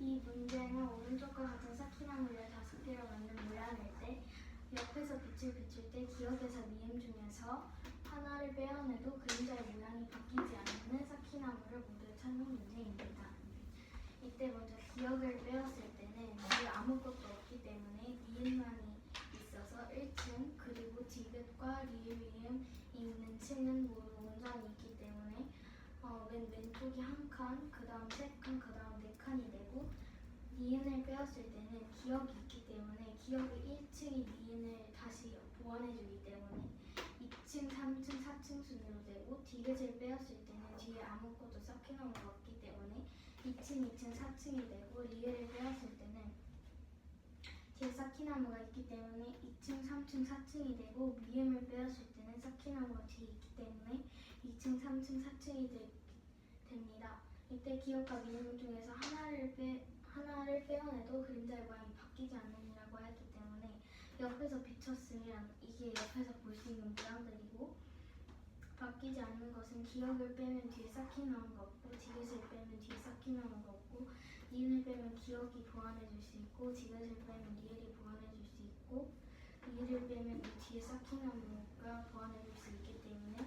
이 문제는 오른쪽과 같은 쌓기나무를 5개로 만든 모양일 때 옆에서 빛을 비출 때 기역에서 미음 중에서 하나를 빼어내도 그림자의 모양이 바뀌지 않는 쌓기나무를 모두 찾는 문제입니다. 이때 먼저 기역을 빼었을 때는 뒤에 아무것도 없기 때문에 니은만이 있어서 1층 그리고 디귿과 리을리음이 있는 층은 모두 온전히 있기 때문에 맨 왼쪽이 한 칸, 그 다음 3칸, 그 다음 4칸이 되고 니은을 빼었을 때는 기역이 있기 때문에 기역의 1층이 니은을 다시 보완해주기 때문에 2층, 3층, 4층 순으로 되고 디귿을 빼었을 때는 뒤에 아무것도 쌓기나무가 없기 때문에 2층, 2층, 4층이 되고 리을을 빼었을 때는 뒤에 쌓기나무가 있기 때문에 2층, 3층, 4층이 되고 미음을 빼었을 때는 쌓기나무가 뒤에 있기 때문에 2층, 3층, 4층이 됩니다. 이때 기역과 미음 중에서 하나를 빼어내도 그림자의 모양이 바뀌지 않느니라고 했기 때문에 옆에서 비쳤으면 이게 옆에서 볼 수 있는 모양들이고 바뀌지 않는 것은 기역을 빼면 뒤에 쌓기나무가 없고 디귿을 빼면 뒤에 쌓기나무가 없고 니은을 빼면 기역이 보완해줄 수 있고 디귿을 빼면 리을이 보완해줄 수 있고 리을을 빼면 이 뒤에 쌓기나무가 보완해줄 수 있기 때문에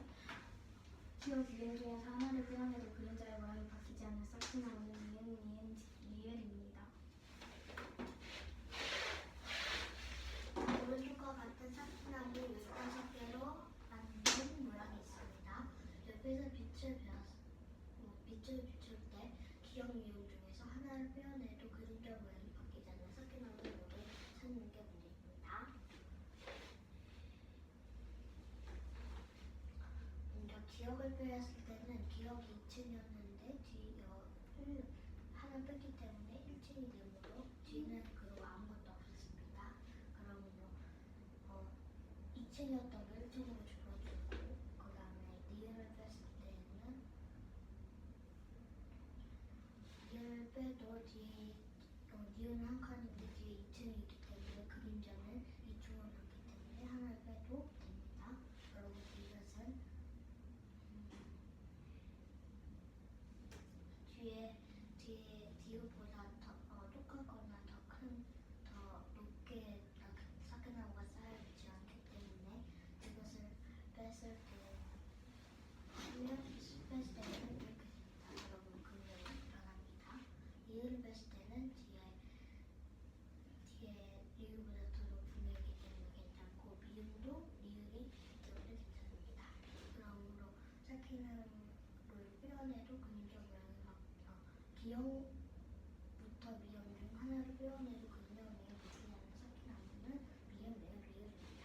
기역 이름 중에서 하나를 빼어내도 그림자의 모양이 바뀌지 않는 쌓기나무는 니은, 리을입니다. 오른쪽과 같은 쌓기나무 15개로 만든 모양이 있습니다. 옆에서 빛을 비출 때 기역 미음 중에서 하나를 빼어내도 그림자 모양이 바뀌지 않는 쌓기나무를 모두 찾는 게 문제입니다. 먼저 기역을 빼었을 때는 기역이 2층이었는데 하나 뺐기 때문에 1층이 되므로 뒤는 그리고 아무것도 없었습니다. 그러므로 2층이었던 걸 1층으로 줄여주고 그 다음에 니은을 뺐을 때는 니은을 빼도 뒤에 니은은 한 칸인데 뒤에 2층이 있기 때문에 그림자는 2층으로 갔기 때문에 하나를 빼도 됩니다. 그리고 디귿은 뒤에 디귿보다 똑같거나 더 높게 쌓기나무가 쌓여있지 않기 때문에 디귿을 뺐을 때는 이렇게 됩니다. 여러분 그림이 일어납니다. 리을을 뺐을 때는 뒤에 리을보다 더 높은 애기 때문에 괜찮고 미음도 리을이 있기 때문에 괜찮습니다. 그러므로 쌓기나무를 빼어내도 그림자 모양이 기역부터 미음 중 하나를 빼어내도 그림자 모양이 바뀌지 않는 쌓기나무는 미음, 리을, 리을입니다.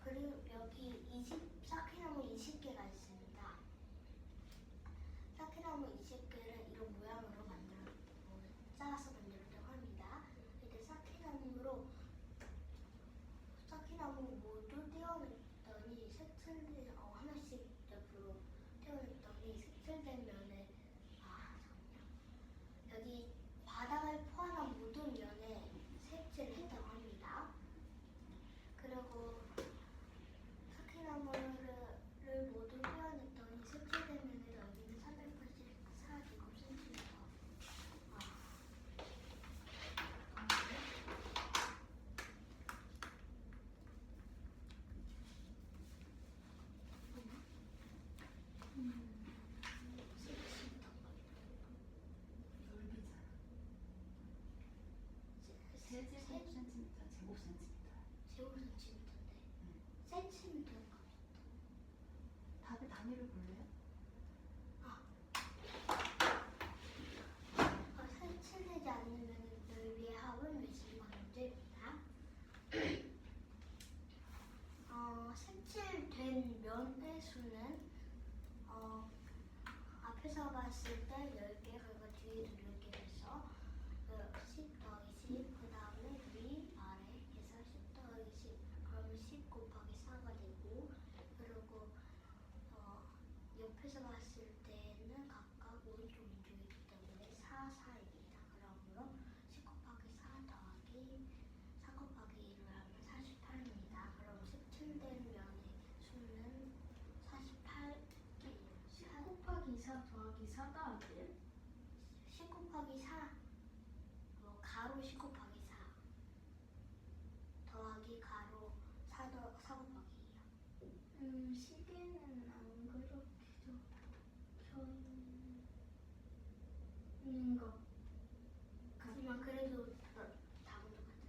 그리고 여기 쌓기나무 20개가 있습니다. 쌓기나무 20개를 이런 모양으로 쌓아서 만들었다고 합니다. 이렇게 쌓기나무 모두 떼어냈더니 하나씩 옆으로 떼어냈더니 색칠된 면에 여기 바닥을 포함한 모든 면에 색칠을 했다고 합니다. 그리고 쌓기나무를 모두 떼어냈더니 색칠된 면의 넓이는 384제곱cm. 제곱센티미터인데 센티미터인가? 답의 단위를 볼래요? 색칠되지 않는 넓이의 합은 몇이면 문제입니다. 색칠된 면의 수는 앞에서 봤을 때 10개, 그리고 뒤에도 10개 돼서 10 더하기 10, 그 다음에 위 아래에서 10 더하기 10, 그러면 10 곱하기 4가 되고, 그리고 4 더하기 1? 10 곱하기 4, 가로 10 곱하기 4 더하기 가로 4 곱하기 2요. 시계는 안 그렇게 적혀 있는 것 하지만 그래도 답은 똑같아요.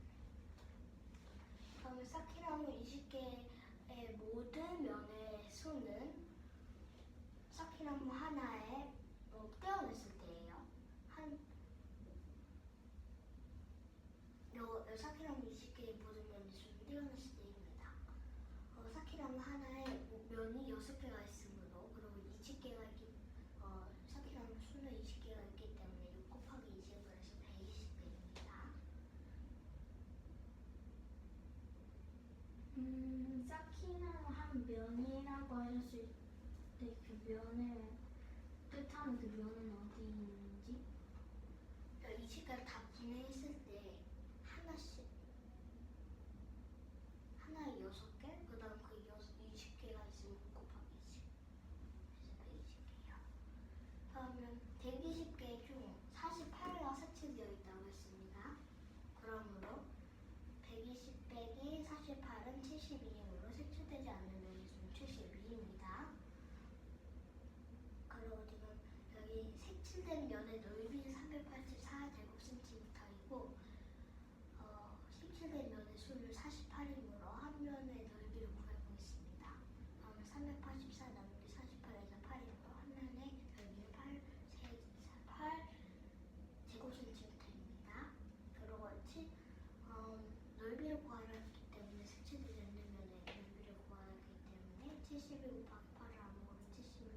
그러면 사키나무 20개의 모든 면의 수는 사키나무 하나에 떼어냈을 때예요. 사키나무 20개의 모든 면의 수는 떼어냈을 때입니다. 사키나무 하나에 면이 6개가 있으므로 그리고 20개가 있기 사키나무 수는 20개가 있기 때문에 6 곱하기 20을 해서 120개입니다. 사키나무 한 면이라고 하셨을 때 그 면을 뜻하는 그 면은 어디 있는지? 20개를 다 분해했을 때 하나씩 하나에 6개, 그 다음 그 20개가 있으면 6 곱하기 20 그래서 120개요. 그러면 120개 중 48가 색칠되어 있다고 했습니다. 그러므로 120 빼기 48은 72이므로 색칠되지 않는 면의 수는 72입니다. 그리고 지금 여기 색칠된 면의 넓이는 384제곱센티미터이고 색칠된 면의 수는 48이므로 한 면의 넓이를 구해보겠습니다. 그러면 384 나누기 48에서 8이므로 한 면의 넓이는 8 제곱센티미터입니다. 그리고 넓이를 구하려 했기 때문에 색칠되지 않는 면의 넓이를 구하기 때문에 71 곱하기 8을 아무거나 76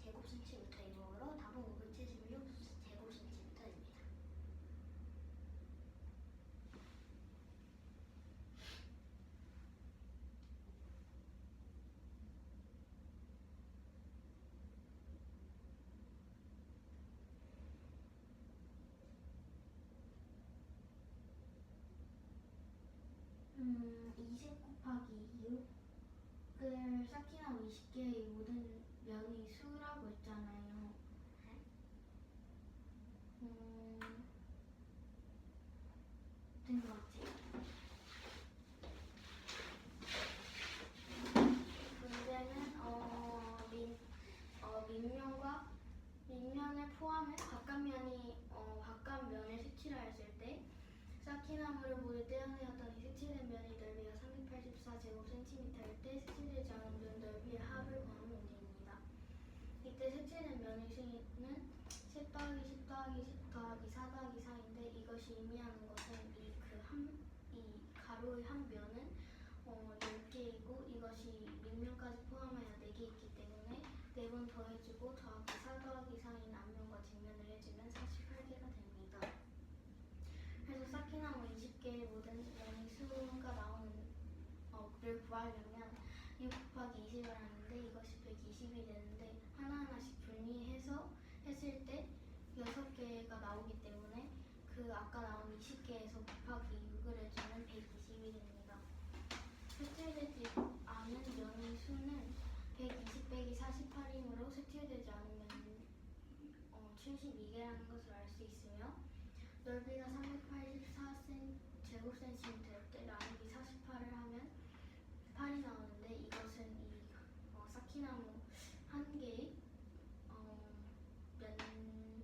제곱센티미터이므로 답은 576 제곱센티미터입니다. 음, 20 곱하기 6을 사키나무 20개의 모든 면이 수라고 했잖아요. 된 것 같아요. 문제는 밑면을 포함해 바깥 면을 색칠하였을 때 사키나무를 모두 떼어내었더니 색칠된 면의 넓이가 384제곱센티미터일 때 색칠되지 않은 면 넓이의 합을 구하는 문제입니다. 이때 색칠된 면의 수는 10 더하기 10 더하기 10 더하기 4 더하기 4인데 이것이 의미하는 것은 이 가로의 한 면은 10개이고 이것이 밑면까지 포함하여 4개 있기 때문에 4번 더해주고 더하기 4 더하기 4인 앞면과 뒷면을 해주면 48개가 됩니다. 그래서 사키나무 20개의 모든 면의 수가 나오는 를 구하려면 6 곱하기 20을 하는데 이것이 120이 되는데 하나하나씩 분리해서 했을 때 6개가 나오기 때문에 그 아까 나온 20개에서 곱하기 6을 해주면 120이 됩니다. 색칠되지 않은 면의 수는 120 빼기 48이므로 색칠되지 않은 면은 72개라는 것을 알 수 있으며 넓이가 384제곱센티미터일 때 나누기 48을 하면 8이 나오는데 이것은 이 사키나무 한 개의 면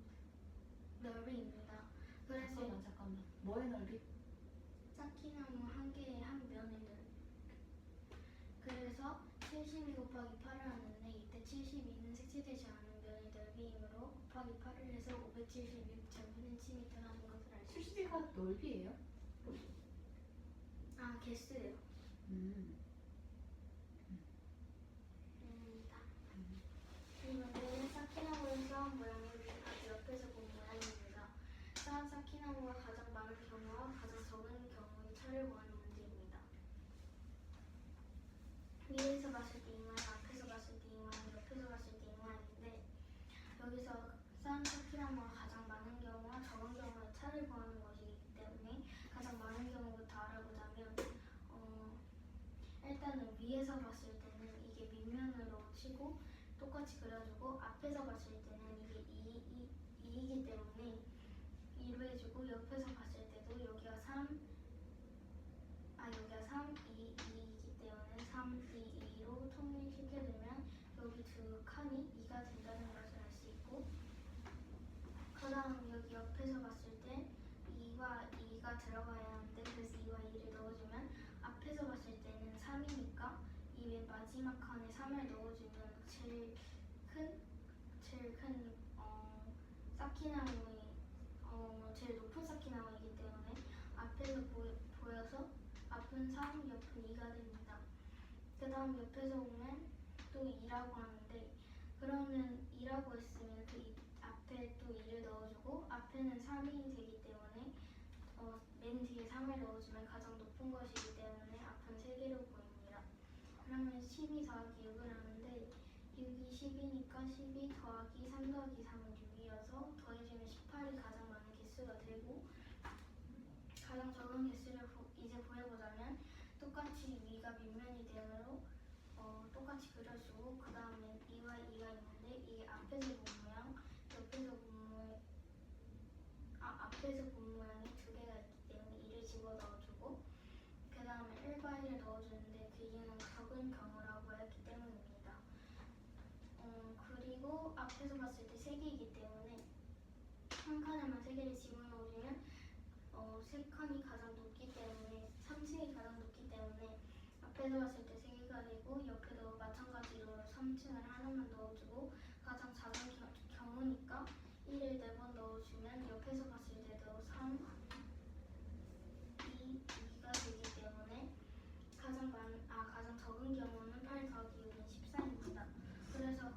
넓이입니다. 그래서 잠깐만. 뭐의 넓이? 사키나무 한 개의 한 면의 넓이. 그래서 72 곱하기 8을 하는데 이때 72는 색칠되지 않은 면의 넓이이므로 곱하기 8을 해서 576제곱센티미터 하는 것을 알 수 있습니다. 72가 넓이에요? 개수요. 음. 이 문제는 사키나무의 수학 모양을 옆에서 본 모양입니다. 쌓은 사키나무가 가장 많은 경우와 가장 적은 경우의 차를 구하는 문제입니다. 위에서 봤을 때 이 모양, 앞에서 봤을 때 이 모양, 옆에서 봤을 때 이 모양인데 여기서 쌓은 사키나무가 가장 많은 경우와 적은 경우의 차를 구하는 것이기 때문에 가장 많은 경우부터 알아보자면 일단은 위에서 봤을 때는 이게 밑면으로 치고 똑같이 그려주고 앞에서 봤을 때는 이게 2이기 때문에 2로 해주고 옆에서 봤을 때도 여기가 3, 여기가 3, 2, 2이기 때문에 3, 2, 2로 통일시켜주면 여기 두 칸이 2가 된다는 것을 알 수 있고, 그 다음 여기 옆에서 봤을 때 2와 2가 들어가야 하는데, 그래서 2와 2를 넣어주면 앞에서 봤을 때는 3이니까 이 맨 마지막 칸에 3을 넣어주면 제일 큰 쌓기나무의 제일 높은 쌓기나무이기 때문에 앞에서 보여서 앞은 3, 옆은 2가 됩니다. 그 다음 옆에서 보면 또 2라고 하는데, 그러면 2라고 했으면 그 앞에 또 2를 넣어주고 앞에는 3이 되기 때문에 맨 뒤에 3을 넣어주면 가장 높은 것이기 때문에 앞은 3개로 보입니다. 그러면 12 더하기 6을 하는데 6이 10이니까 12 더하기 3 더하기 3은 6이어서 더해주면 18이 가장 많은 개수가 되고, 가장 적은 개수를 이제 보여보자면 똑같이 위가 밑면이 되므로 똑같이 그려주고, 그 다음에 2와 2가 있는데 이게 앞에서 본 모양, 앞에서 본 모양이 두 개가 있기 때문에 2를 집어넣어주고, 그 다음에 1과 1을 넣어주는데 그 이유는 적은 경우라고 했기 때문입니다. 그리고 앞에서 봤을 때 3개이기 때문에 한 칸에만 3개를 집어넣어주면 3칸이 가장 높기 때문에 3층이 가장 높기 때문에 앞에서 봤을 때 3개가 되고, 옆에도 마찬가지로 3층을 하나만 넣어주고, 가장 작은 경우니까 1을 4번 넣어주면 옆에서 봤을 때도 3, 2가 되기 때문에 가장 적은 경우는 8 더하기 6은 14입니다. 그래서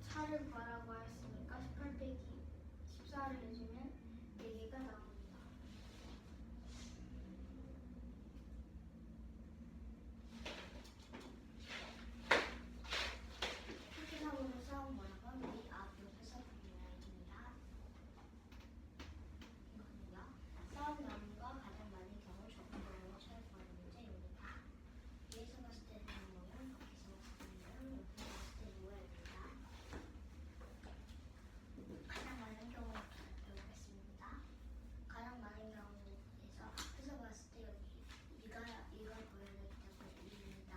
차를 구하라고 했으니까 18 빼기 14를 해주면 4개가 나옵니다. 표기사고는 싸움 모양은 위, 앞, 옆에서 본 모양입니다. 이거는요. 싸움 나무가 가장 많은 경우 적은 경우를 찾아보는 문제입니다. 위에서 봤을 때는 모양, 밖에서 봤을 때는 모양, 옆에서 봤을 때는 모양입니다. 가장 많은 경우 배우겠습니다. 가장 많은 경우에서 앞에서 봤을 때 여기 이가 보여야 되기 때문에 2입니다.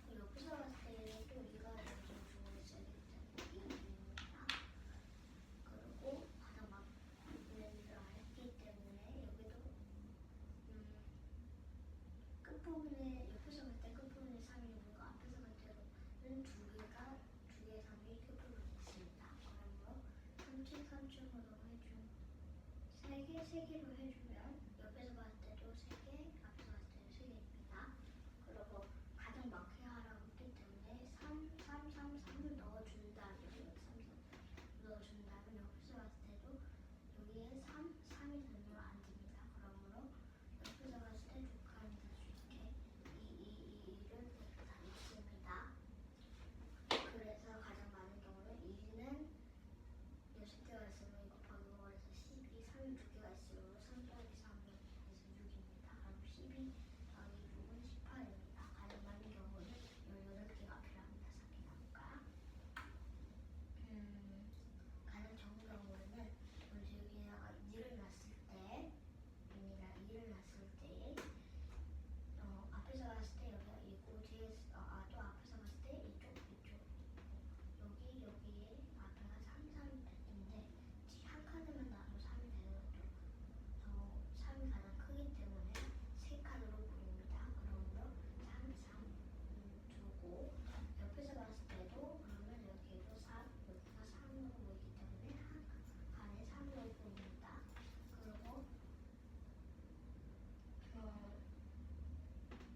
그리고 옆에서 봤을 때는 또 이가 여기 중간에 있어야 되기 때문에 2입니다. 그리고 가장 많은 했기 때문에 여기도 끝부분에 옆에서 볼 때 끝부분에 3이 있고 앞에서 볼 때는 두 개의 3이 끝부분에 있습니다. 그러므로 3층으로 해준 3개로 해주면 옆에서 봤을 때도 3개, 앞에서 봤을 때도 3개입니다. 그리고 가장 많게 하라고 했기 때문에 3을 넣어준다면 옆에서 봤을 때도 여기에 3이 되면 안 됩니다. 그러므로 옆에서 봤을 때 두 칸이 될 수 있게 2를 다 있습니다. 그래서 가장 많은 경우는 2는 6개가 있으면 곱하기 5에서 12, 3이 2개가 있으므로 3 더하기 3은 해서 6입니다. 그럼 12 더하기 6은 18입니다. 가장 많은 경우는 18개가 필요합니다. 쌓기나무가. 가장 적은 경우에는 여기다가 2를 놨을 때 앞에서 봤을 때 여기가 있고 뒤에서 또 앞에서 봤을 때 이쪽 여기에 앞에가 3인데 한 칸에만 놔도 3이 되는 것도 3이 가장 크기 때문에 3칸으로 보입니다. 그러므로 3 두고 옆에서 봤을 때도 그러면 여기에도 3, 여기가 3으로 보이기 때문에 한 칸에 3으로 보입니다.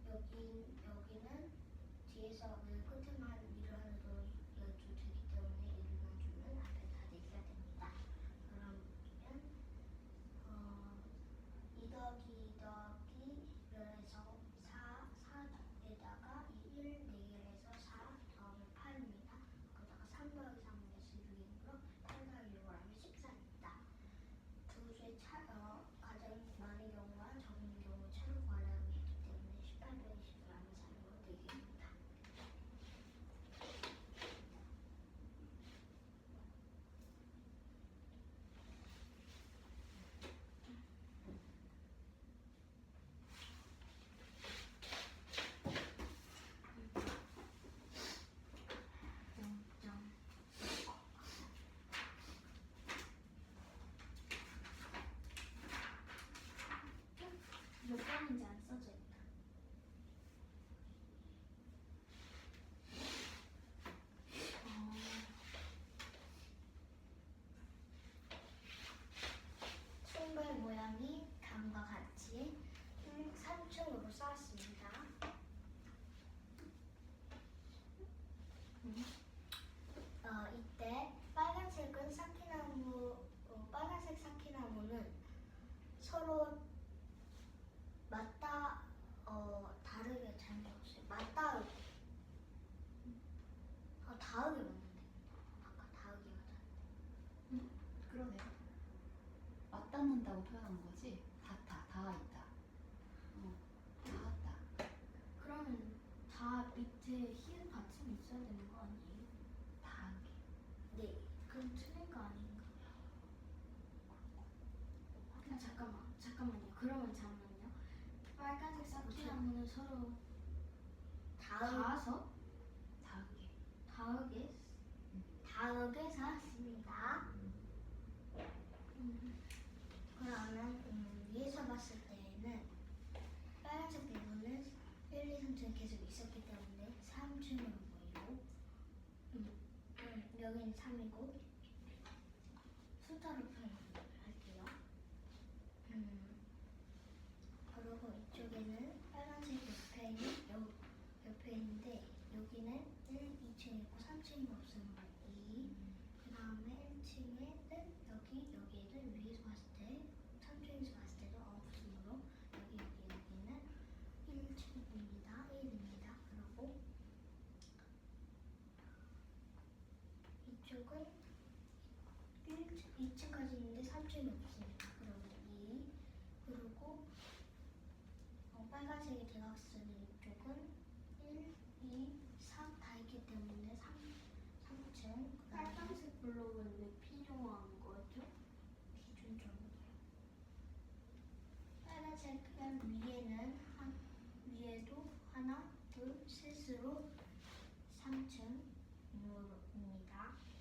그리고 여기는 뒤에서 맨 끝에만 위로 하나 넣어도 되기 때문에 1을 넣어주면 앞에 다 4개가 됩니다. 그러면 2 더하기 2 더하기 면에서 4에다가 1 4개를 해서 4 더하면 8입니다. 거기다가 3 더하기 3은 해서 6이므로 8 더하기 6을 하면 14입니다. 두 수의 가장 많은 경우와 적은 경우 차를 구하라고 했기 때문에 18 더하기 10을 하면 4로 4개입니다. 있다고 표현한 거지? 닿아 있다. 닿았다. 그러면 다 밑에 히읗 받침이 있어야 되는 거 아니에요? 닿게. 네. 그럼 틀린 거 아닌가? 잠깐만요. 그러면 잠깐만요. 빨간색 사키나무는 서로 닿아서 닿게. 닿게 닿게 닿았습니다. 그러면 위에서 봤을 때는 빨간색 부분은 1, 2, 3층 계속 있었기 때문에 3층으로 보이고 여기는 3이고 숫자로 표현할게요. 그리고 이쪽에는 빨간색 옆에 있는데 여기는 1, 2층 있고 3층이 없으므로 2. 그 다음에 1층에는 여기에는 위에서 봤을 때 3층에서 봤을 때도 없으므로 여기는 1층입니다. 1입니다. 그리고 이쪽은 2층까지 있는데 3층이 없습니다. 그러면 2. 그리고 빨간색의 대각선인 이쪽은 1, 2, 3 다 있기 때문에 3층. 빨간색 블록은 왜 필요한 거죠? 기준적으로 빨간색은 위에도 하나, 둘, 셋으로 3층입니다.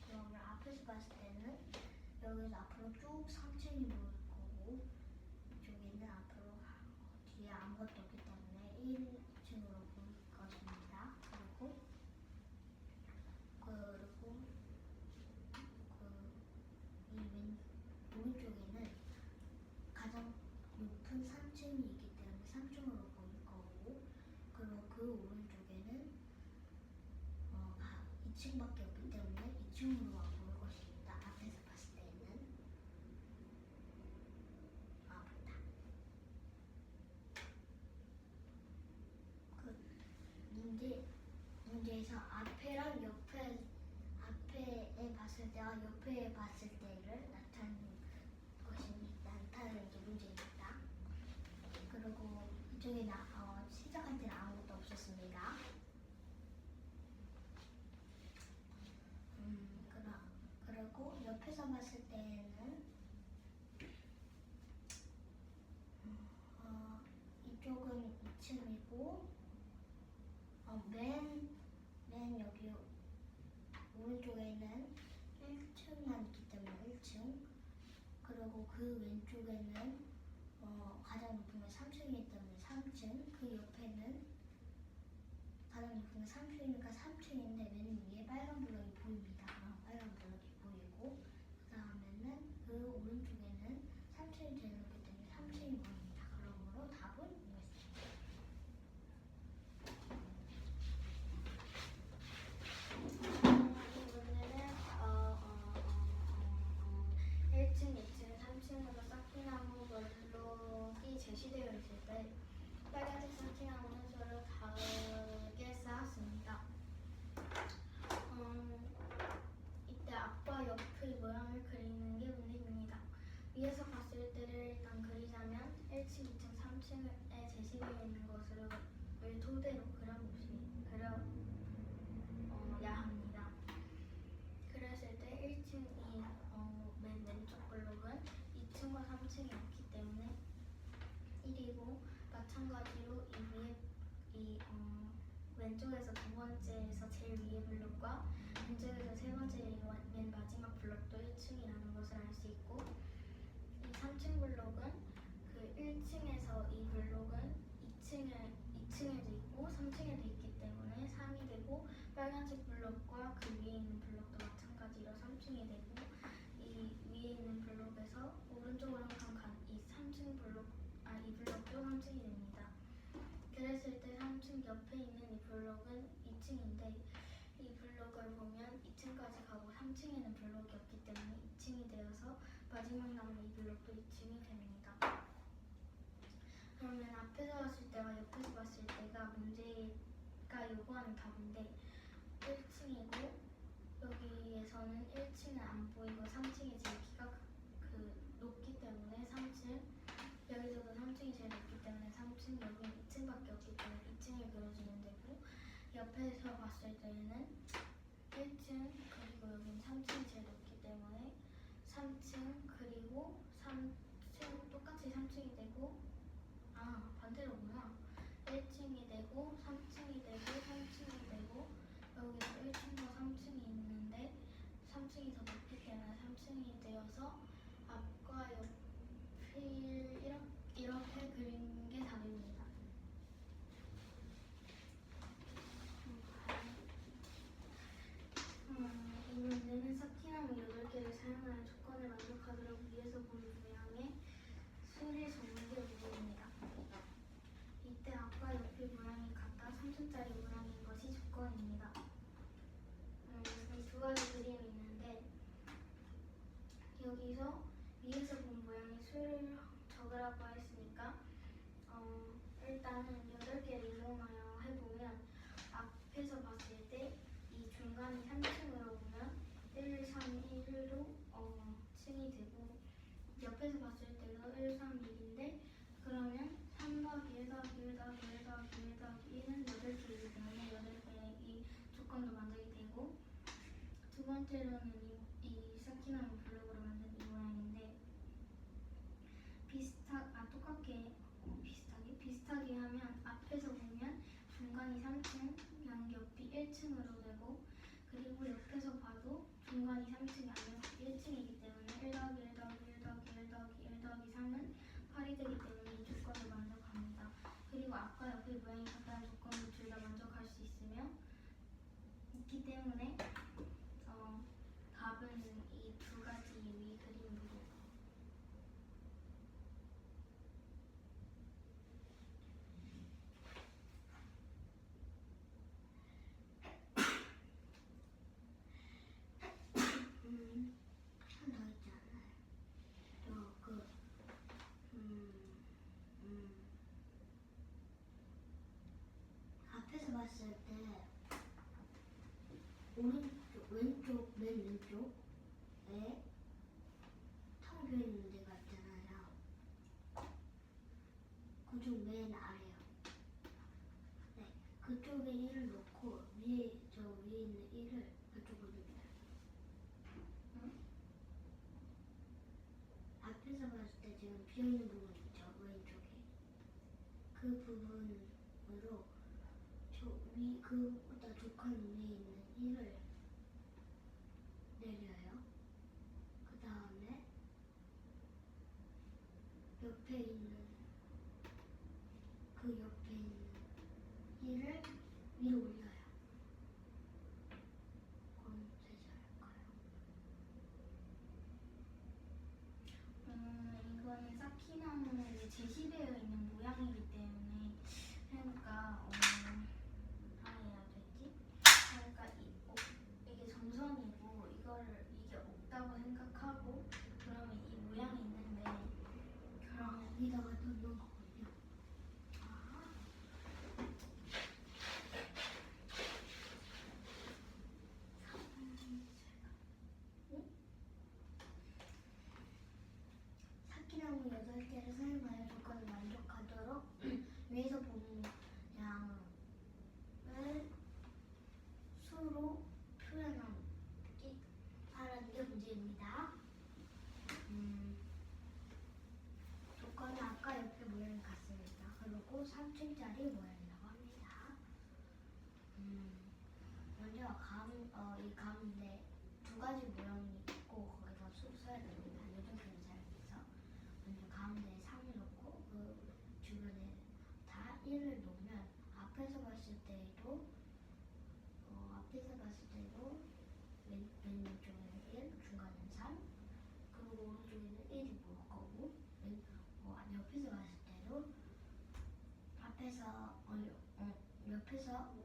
그러면 앞에서 봤을 때는 여기서 앞으로 쭉 3층이 보일 거고 이쪽에는 앞으로 뒤에 아무것도 없기 때문에 1층으로 보일 것입니다. 이 오른쪽에는 가장 높은 3층이 있기 때문에 3층으로 보일 거고 그리고 그 오른쪽에는 2층밖에 없기 때문에 2층으로 보일 것입니다. 앞에서 봤을 때는 맞다. 그 문제에서 앞에에 봤을 때와 옆에 봤을 때를 나타내는 게 문제입니다. 그리고 이쪽에 시작할 때는 아무것도 없었습니다. 그리고 옆에서 봤을 때는 이쪽은 2층이고 맨 여기 오른쪽에는 1층만 있기 때문에 1층. 그리고 그 왼쪽에는 가장 높은 게 3층이기 때문에 3층. 그 옆에는 가장 높은 게 3층이니까 3층인데 맨 위에 빨간 블럭이 보입니다. 그럼 빨간 블럭이 보이고 그 다음에는 그 오른쪽에는 3층이 제일 높기 때문에 3층이 보입니다. 그러므로 답은 이거였습니다. 이 문제는 1층, 2층, 3층으로 사키나무 블록이 제시되어 있을 때 빨간색 사키나무는 서로 닿게 쌓았습니다. 이때 앞과 옆의 모양을 그리는 게 문제입니다. 위에서 봤을 때를 일단 그리자면 1층, 2층, 3층에 제시되어 있는 것을 토대로 그려야 합니다. 그랬을 때 1층이 맨 왼쪽 블록은 2층과 3층이 없기 때문에 1이고 마찬가지로 왼쪽에서 두 번째에서 제일 위의 블록과 왼쪽에서 세 번째 맨 마지막 블록도 1층이라는 것을 알 수 있고 이 3층 블록은 그 1층에서 이 블록은 2층에도 있고 3층에도 있기 때문에 3이 되고 빨간색 블록과 그 위에 있는 블록도 마찬가지로 3층이 되고 이 위에 있는 블록에서 오른쪽으로 항상 이 블록도 3층이 됩니다. 그랬을 때 3층 옆에 있는 이 블록은 2층인데 이 블록을 보면 2층까지 가고 3층에는 블록이 없기 때문에 2층이 되어서 마지막 남은 이 블록도 2층이 됩니다. 그러면 앞에서 봤을 때와 옆에서 봤을 때가 문제가 요구하는 답인데 1층이고 여기에서는 1층은 안 보이고 3층이 제일 키가 높기 때문에 3층, 여기서도 3층이 제일 높기 때문에 3층, 여기는 2층밖에 없기 때문에 2층을 그려주면 되고, 옆에서 봤을 때는 1층, 그리고 여기는 3층이 제일 높기 때문에 3층, 그리고 3층, 똑같이 3층이 되고, 반대로구나. 1층이 되고, 3층이 되고, 3층이 되고, 여기서 1층과 3층이 있는데 3층이 더 높기 때문에 3층이 되어서 앞과 옆을 이렇게 그린 게 답입니다. 이 문제는 사키나무 8개를 사용하여 조건을 만족하도록 위에서 본 모양의 수를 적는 게 문제입니다. 이때 앞과 옆의 모양이 각각 3층짜리 모양인 것이 조건입니다. 이 두 가지 그림이 있는데 여기서 위에서 본 모양의 수를 적으라고 했으니까 일단은 8개를 이용하여 해보면 앞에서 봤을 때 이 중간이 3층으로 보면 1, 3, 1로 층이 되고 옆에서 봤을 때도 1, 3, 1인데 그러면 3 더하기 1 더하기 1 더하기 1 더하기 1 더하기 1은 8개이기 때문에 8개의 이 조건도 만족이 되고 두 번째로는 이 사키나무 블록으로 만든 이 모양인데 비슷하게 하면 앞에서 보면 중간이 3층, 양옆이 1층으로 되고 그리고 옆에서 봐도 중간이 3층이 아니고 1층이기 때문에 1 더하기 1 더하기 1 더하기 1 더하기 1 더하기 3은 8이 되기 때문에 이 조건을 만족합니다. 그리고 앞과 옆의 모양이 같다는 조건을 둘 다 만족할 수 있기 때문에 답은 이 두 가지 위 그림으로 하나 더 있잖아요. 앞에서 봤을 때 오른쪽, 왼쪽, 맨 왼쪽에 텅 비어 있는 데가 있잖아요. 그쪽 맨 아래요. 네, 그쪽에 1을 놓고 저 위에 있는 1을 그쪽으로 넣어요. 앞에서 봤을 때 지금 비어 있는 부분 있죠, 왼쪽에. 그 부분으로 그보다 조건 위에 있는 1을 내려요. 그 다음에 옆에 있는 그 옆에 있는 1을 위로 올려요. 그럼 되지 않을까요? 이거는 사키나무에 제시되어 있는 모양이기 때문에 그러니까 해야 되지? 그러니까 이게 점선이고 이게 없다고 생각하고 그러면 이 모양이 있는데 그러면 여기다가 넣는 거군요. 사키나무 8개를 사용하여 조건을 만족하도록 위에서 본 모양을 수로 표현하는 게 문제입니다. 조건은 아까 옆에 모양이 같습니다. 그리고 3층짜리 모양이라고 합니다. 먼저 이 가운데 두 가지 모양이 있고 거기서 써야 됩니다. 요즘 사용해서 먼저 가운데에 3을 놓고 그 주변에 다 1을 놓으면 앞에서 봤을 때도 맨 왼쪽에는 1, 중간에는 3, 그리고 오른쪽에는 1이 모을 거고 옆에서 봤을 때도 옆에서 이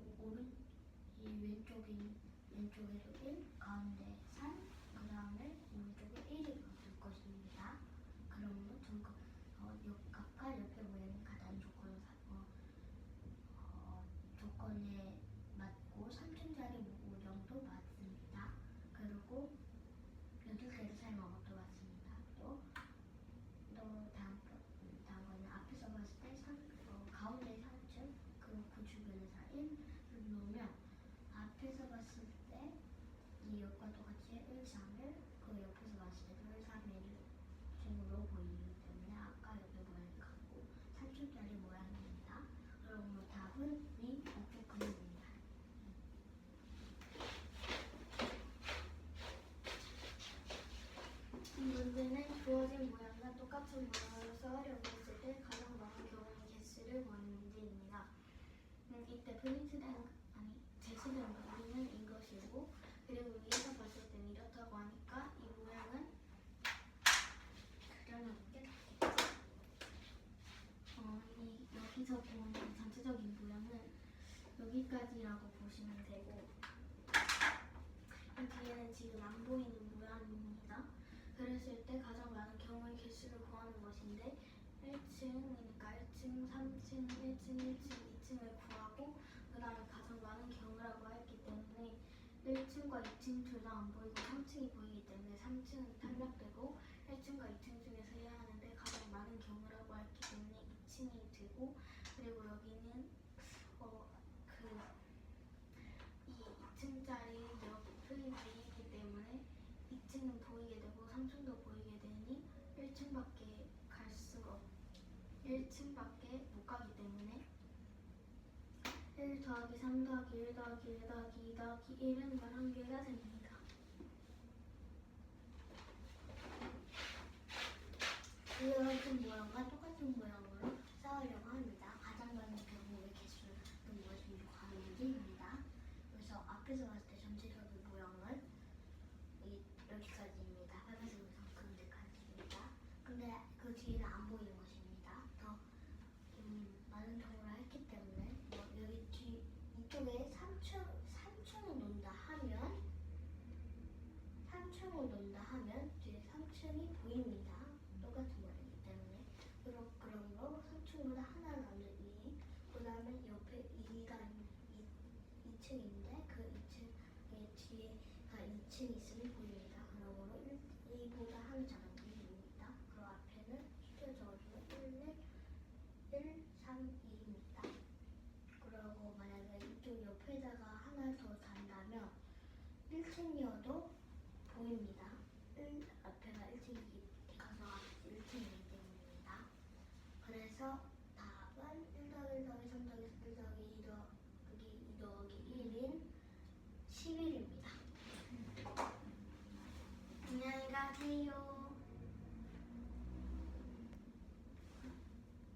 왼쪽에도 1, 가운데 3, 그 다음에 오른쪽에 1이 붙을 것입니다. 그러면 각각 옆에 모양이 같다는 조건에 맞고 3층짜리 모형도 맞습니다. 그리고 8개를 사용한 것도 맞습니다. 또 앞에서 봤을 때 이 옆과 똑같이 1, 3일, 그 옆에서 봤을 때도 1, 3일 중으로 보이기 때문에 아까 옆에 모양이 같고 3층짜리 모양입니다. 그럼 답은 위 이쪽 그림입니다. 이 문제는 주어진 모양과 똑같은 모양으로 써하려고 했을 때 가장 많은 경우의 개수를 구하는 문제입니다. 이때 제시된 그림은 이것이고, 그리고 위에서 봤을 때는 이렇다고 하니까 이 모양은 그려놓은 게 낫겠죠. 여기서 본 전체적인 모양은 여기까지라고 보시면 되고, 이 뒤에는 지금 안 보이는 모양입니다. 그랬을 때 가장 많은 경우의 개수를 구하는 것인데 1층이니까 1층, 3층, 1층, 1층, 2층을 구하고 그 다음에 가장 많은 경우라고 했기 때문에 1층과 2층 둘 다 안 보이고 3층이 보이기 때문에 3층은 탈락되고 1층과 2층 중에서 해야 하는데 가장 많은 경우라고 했기 때문에 2층이 되고, 그리고 여기는 이 2층짜리 옆의 B이기 때문에 2층은 보이게 되고 3층도 보이게 되니 1층밖에 못 가기 때문에 1 더하기 3 더하기 1 더하기 1 더하기 2 더하기 1은 11개가 됩니다. 같은 모양과 똑같은 모양으로 쌓으려고 합니다. 가장 많은 경우의 개수는 무엇인지 구하는 문제입니다. 그래서 앞에서 봤을 때 전체적인 모양은 여기까지입니다. 빨간색으로 그런 데까지입니다. 근데 그 뒤에는 안 보이는 것입니다. 더 많은 경우를 했기 때문에 여기 이쪽에 3층을 논다 하면 뒤에 3층이 보입니다. 똑같은 모양이기 때문에 그러므로 3층보다 하나 남는 2, 그 다음에 옆에 2층인데 그 2층의 뒤에가 2층이 있으면 보입니다. 그러므로 1보다 하나 작은 1입니다. 그 앞에는 숫자 적어주면 1, 3, 2입니다. 그리고 만약에 이쪽 옆에다가 하나 더 단다면 1층이어도 보입니다.